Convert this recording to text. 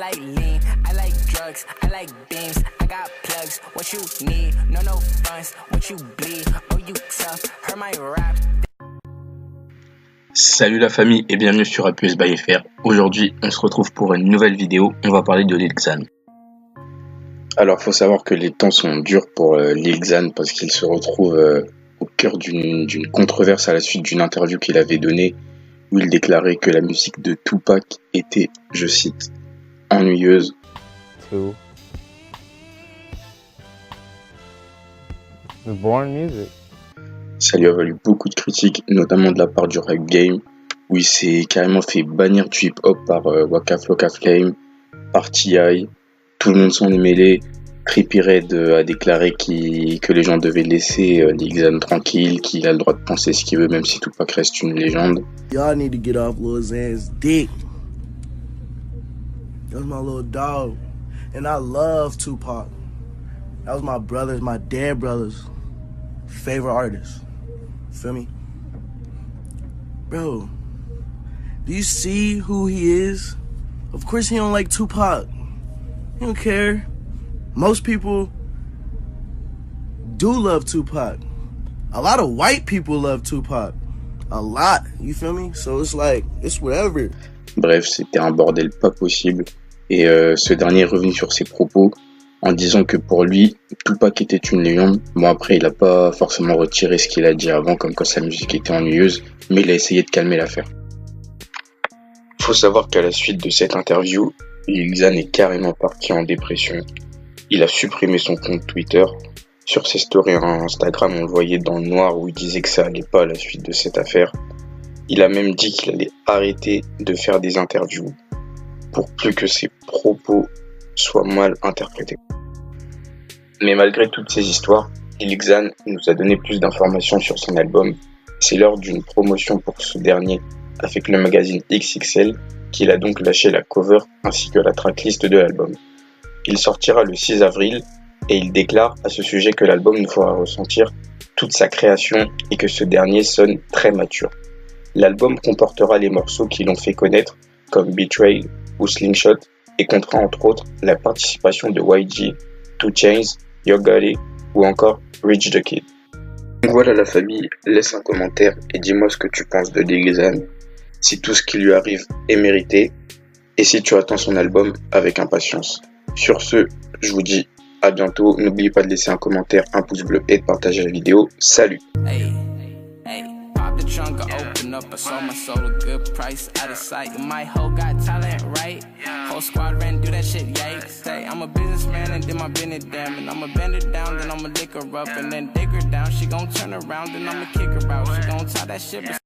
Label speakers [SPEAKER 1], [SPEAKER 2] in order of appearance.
[SPEAKER 1] like lean, I like drugs, I like beams, I got plugs, what you need, no funds, what you bleed, oh you tough, heard my rap.
[SPEAKER 2] Salut la famille et bienvenue sur APS by FR. Aujourd'hui, on se retrouve pour une nouvelle vidéo. On va parler de Lil Xan. Alors, faut savoir que les temps sont durs pour Lil Xan parce qu'il se retrouve au cœur d'une controverse à la suite d'une interview qu'il avait donnée où il déclarait que la musique de Tupac était, je cite, ennuyeuse.
[SPEAKER 3] The boring music.
[SPEAKER 2] Ça lui a valu beaucoup de critiques, notamment de la part du rap game, où il s'est carrément fait bannir du hip-hop par Waka Flocka Flame, par T.I. Tout le monde s'en est mêlé. Trippie Redd a déclaré que les gens devaient laisser Lil Xan tranquille, qu'il a le droit de penser ce qu'il veut, même si Tupac reste une légende.
[SPEAKER 4] Y'all need to get off Lil Xan's dick. That was my little dog. And I love Tupac. That was my brother's, my dead brother's favorite artist. Feel me? Bro, do you see who he is? Of course he don't like Tupac. He don't care. Most people do love Tupac. A lot of white people love Tupac. A lot, you feel me? So it's like, it's whatever.
[SPEAKER 2] Bref, c'était un bordel pas possible. Et ce dernier est revenu sur ses propos en disant que pour lui, Tupac était une légende. Bon, après, il a pas forcément retiré ce qu'il a dit avant, comme quoi sa musique était ennuyeuse, mais il a essayé de calmer l'affaire. Faut savoir qu'à la suite de cette interview, Lil Xan est carrément parti en dépression. Il a supprimé son compte Twitter. Sur ses stories Instagram, on le voyait dans le noir où il disait que ça allait pas à la suite de cette affaire. Il a même dit qu'il allait arrêter de faire des interviews pour plus que ses propos soient mal interprétés. Mais malgré toutes ces histoires, Lil Xan nous a donné plus d'informations sur son album. C'est lors d'une promotion pour ce dernier avec le magazine XXL qu'il a donc lâché la cover ainsi que la tracklist de l'album. Il sortira le 6 avril et il déclare à ce sujet que l'album nous fera ressentir toute sa création et que ce dernier sonne très mature. L'album comportera les morceaux qui l'ont fait connaître comme Betrayal ou Slingshot et comptera entre autres la participation de YG, 2 Chainz, Yo Gotti ou encore Rich the Kid. Donc voilà la famille, laisse un commentaire et dis-moi ce que tu penses de Lil Xan, si tout ce qui lui arrive est mérité et si tu attends son album avec impatience. Sur ce, je vous dis à bientôt, n'oubliez pas de laisser un commentaire, un pouce bleu et de partager la vidéo. Salut!
[SPEAKER 1] The trunk I open up, I sold my soul a good price, out of sight. My hoe got talent, right? Whole squad ran do that shit, yikes. Hey, I'm a businessman and then my business damn. And I'ma bend her down, then I'ma lick her up and then dig her down. She gon' turn around and I'ma kick her out. She gon' tie that shit.